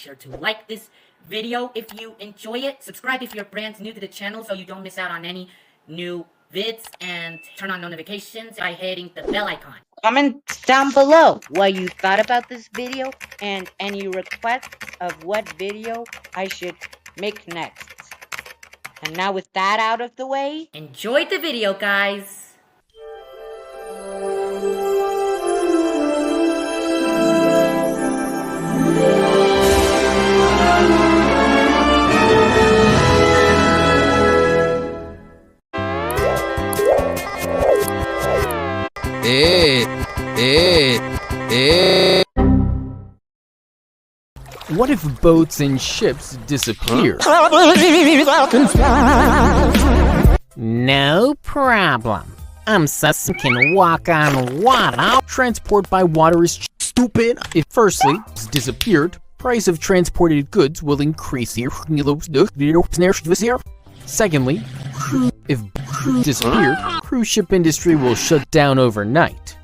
sure to like this video if you enjoy it. Subscribe if you're brand new to the channel so you don't miss out on any new vids, and turn on notifications by hitting the bell icon. Comment down below what you thought about this video and any requests of what video I should make next. And now with that out of the way, enjoy the video, guys. What if boats and ships disappear? No problem. Sus can walk on water. Transport by water is stupid. If firstly, it's disappeared, price of transported goods will increase here. Secondly, if disappeared, cruise ship industry will shut down overnight.